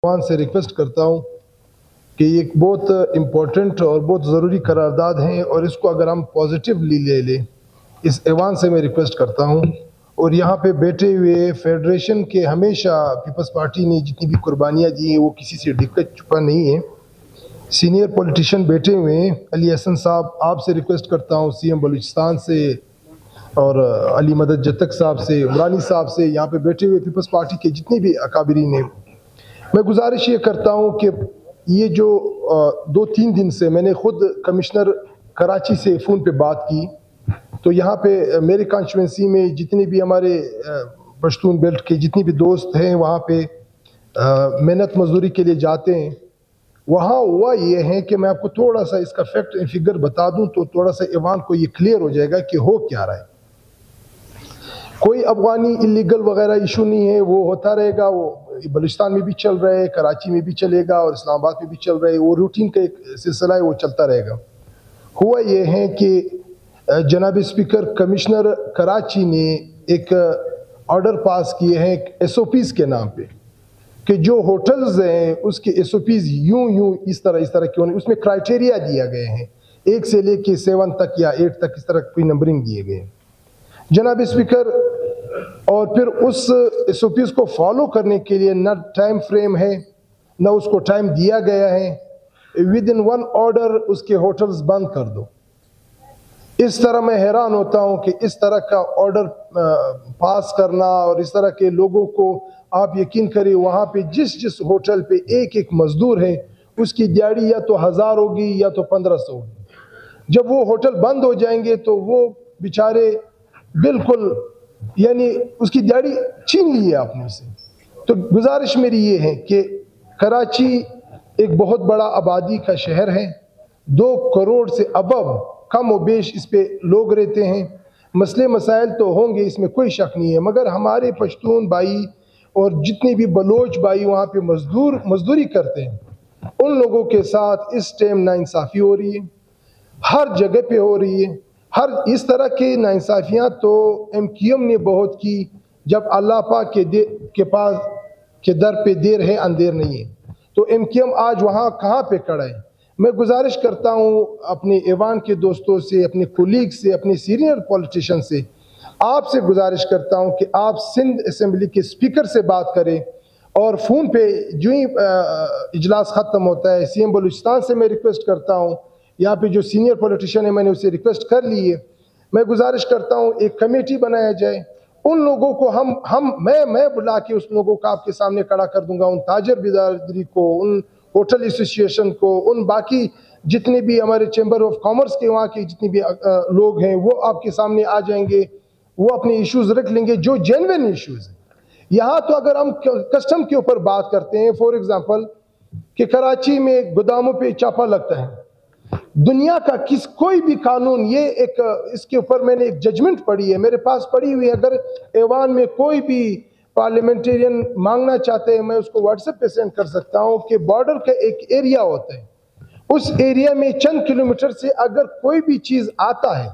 Ivan से request करता हूँ कि ये एक बहुत इम्पोर्टेंट और बहुत ज़रूरी करारदाद है और इसको अगर हम पॉजिटिवली ले लें, इस ईवान से मैं रिक्वेस्ट करता हूँ। और यहाँ पे बैठे हुए फेडरेशन के हमेशा पीपल्स पार्टी ने जितनी भी कुर्बानियाँ दी हैं वो किसी से ढक चुका नहीं है। सीनियर पॉलिटिशियन बैठे हुए हैं, अली हसन साहब आपसे रिक्वेस्ट करता हूँ, सीएम बलूचिस्तान से और अली मदद जतक साहब से, उमरानी साहब से, यहाँ पे बैठे हुए पीपल्स पार्टी के जितने भी अकाबरीन हैं, मैं गुजारिश ये करता हूँ कि ये जो 2-3 दिन से मैंने खुद कमिश्नर कराची से फ़ोन पे बात की, तो यहाँ पे मेरे कॉन्स्टिट्यूंसी में जितने भी हमारे पश्तून बेल्ट के जितने भी दोस्त हैं वहाँ पे मेहनत मजदूरी के लिए जाते हैं। वहाँ हुआ ये है कि मैं आपको थोड़ा सा इसका फैक्ट एंड फिगर बता दूँ तो थोड़ा सा ईवान को ये क्लियर हो जाएगा कि हो क्या रहा है। कोई अफगानी इलीगल वगैरह इशू नहीं है, वो होता रहेगा, वो बलूचिस्तान में भी चल रहा है, कराची में भी चलेगा और इस्लामाबाद में भी चल रहा है, वो रूटीन का एक सिलसिला है, वो चलता रहेगा। हुआ ये है कि जनाब स्पीकर कमिश्नर कराची ने एक ऑर्डर पास किए हैं SOPs के नाम पे कि जो होटल्स हैं उसके SOPs यूं इस तरह क्यों नहीं, उसमें क्राइटेरिया दिया गए हैं 1 से लेके 7 तक या 8 तक, इस तरह कोई नंबरिंग दिए गए हैं जनाब स्पीकर। और फिर उस SOPs को फॉलो करने के लिए ना टाइम फ्रेम है, ना उसको टाइम दिया गया है, विद इन 1 ऑर्डर उसके होटल्स बंद कर दो। इस तरह मैं हैरान होता हूं कि इस तरह का ऑर्डर पास करना, और इस तरह के लोगों को आप यकीन करिए वहाँ पे जिस होटल पे एक मजदूर है उसकी दिहाड़ी या तो 1000 होगी या तो 1500 होगी। जब वो होटल बंद हो जाएंगे तो वो बेचारे बिल्कुल यानी उसकी दिहाड़ी छीन ली है आपने से। तो गुजारिश मेरी ये है कि कराची एक बहुत बड़ा आबादी का शहर है, 2 करोड़ से अबव कम व बेश इस पे लोग रहते हैं। मसले मसाइल तो होंगे, इसमें कोई शक नहीं है, मगर हमारे पश्तून भाई और जितने भी बलोच भाई वहाँ पे मजदूरी करते हैं, उन लोगों के साथ इस टाइम नाइंसाफ़ी हो रही है, हर जगह पे हो रही है। हर इस तरह की नाइंसाफ़ियाँ तो MQM ने बहुत की, जब अल्लाह पाक के पास के दर पे देर है अंधेर नहीं है, तो MQM आज वहाँ कहाँ पे खड़ा है। मैं गुजारिश करता हूँ अपने ईवान के दोस्तों से, अपने कोलीग से, अपने सीनियर पॉलिटिशियन से, आपसे गुजारिश करता हूँ कि आप सिंध असेंबली के स्पीकर से बात करें और फ़ोन पे जो ही इजलास ख़त्म होता है CM बलूचिस्तान से मैं रिक्वेस्ट करता हूँ, यहाँ पे जो सीनियर पॉलिटिशियन है मैंने उससे रिक्वेस्ट कर ली है, मैं गुजारिश करता हूँ एक कमेटी बनाया जाए। उन लोगों को मैं बुला के उस लोगों को आपके सामने खड़ा कर दूंगा, उन ताजर बिरादरी को, उन होटल एसोसिएशन को, उन बाकी जितने भी हमारे चैम्बर ऑफ कॉमर्स के वहाँ के जितने भी लोग हैं वो आपके सामने आ जाएंगे, वो अपने इश्यूज रख लेंगे जो जेन्युइन इश्यूज हैं। यहाँ तो अगर हम कस्टम के ऊपर बात करते हैं, फॉर एग्जांपल कि कराची में गोदामों पे छापा लगता है, दुनिया का कोई भी कानून ये इसके ऊपर मैंने एक जजमेंट पढ़ी है, मेरे पास पढ़ी हुई है, अगर ऐवान में कोई भी पार्लियामेंटेरियन मांगना चाहते हैं मैं उसको व्हाट्सएप पे सेंड कर सकता हूँ कि बॉर्डर का एक एरिया होता है, उस एरिया में चंद किलोमीटर से अगर कोई भी चीज आता है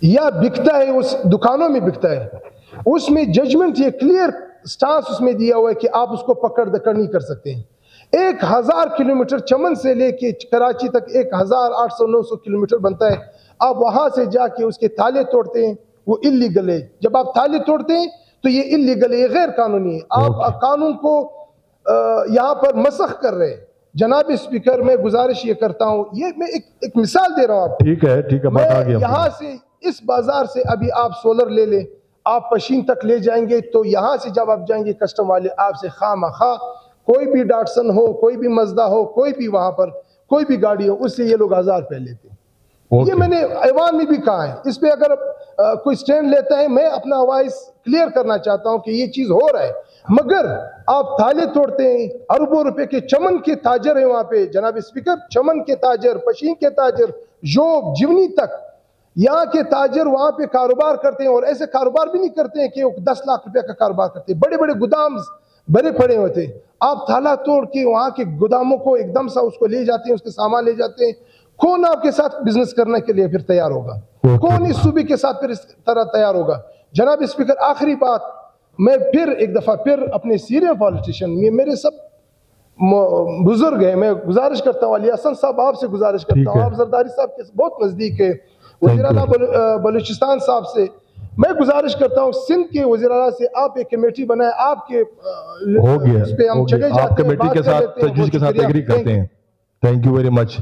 या बिकता है, उस दुकानों में बिकता है, उसमें जजमेंट ये क्लियर स्टांस उसमें दिया हुआ है कि आप उसको पकड़ दकड़ नहीं कर सकते हैं। 1000 किलोमीटर चमन से लेके कराची तक 1800-900 किलोमीटर बनता है, आप वहां से जाके उसके ताले तोड़ते हैं, वो इलीगल है। जब आप ताले तोड़ते हैं तो ये इलीगल है, ये गैर कानूनी है, आप कानून को यहाँ पर मसख कर रहे हैं। जनाब स्पीकर मैं गुजारिश ये करता हूँ, ये मैं एक मिसाल दे रहा हूँ आपको। ठीक है बात आ गया। यहाँ से इस बाजार से अभी आप सोलर ले लें, आप पशीन तक ले जाएंगे तो यहाँ से जब आप जाएंगे कस्टम वाले आपसे खामखा कोई भी डाटसन हो, कोई भी मजदा हो, कोई भी वहां पर कोई भी गाड़ी हो, उससे ये लोग 1000 रुपये लेते हैं। ये मैंने ऐवान में भी कहा है, इस पे अगर कोई स्टैंड लेता है, मैं अपना वॉइस क्लियर करना चाहता हूं कि ये चीज हो रहा है, मगर आप ताले तोड़ते हैं। अरबों रुपए के चमन के ताजर है वहां पे जनाब स्पीकर, चमन के ताजर, पशीन के ताजर, जोब जिवनी तक यहाँ के ताजर वहां पे कारोबार करते हैं, और ऐसे कारोबार भी नहीं करते हैं कि 10 लाख रुपए का कारोबार करते हैं, बड़े बड़े गोदाम भरे पड़े होते हैं। आप ताला तोड़ के वहां के गोदामों को एकदम सा उसको ले जाते हैं, उसके सामान ले जाते हैं। कौन आपके साथ बिजनेस करने के लिए फिर तैयार होगा? कौन इस सूबे के साथ फिर इस तरह तैयार होगा? जनाब स्पीकर, आखिरी बात, मैं फिर एक दफा फिर अपने सीनियर पॉलिटिशियन, ये मेरे सब बुजुर्ग है, मैं गुजारिश करता हूँ, अली हसन साहब आपसे गुजारिश करता हूँ, आप जरदारी साहब के बहुत नजदीक है, वज़ीर-ए-आला बलूचिस्तान साहब से मैं गुजारिश करता हूँ, सिंध के वज़ीर-ए-आला से आप एक कमेटी बनाए, आपके हो गया, इस पे हम जगह आप कमेटी के साथ तजवीज़ के साथ एग्री करते हैं। Thank you very much.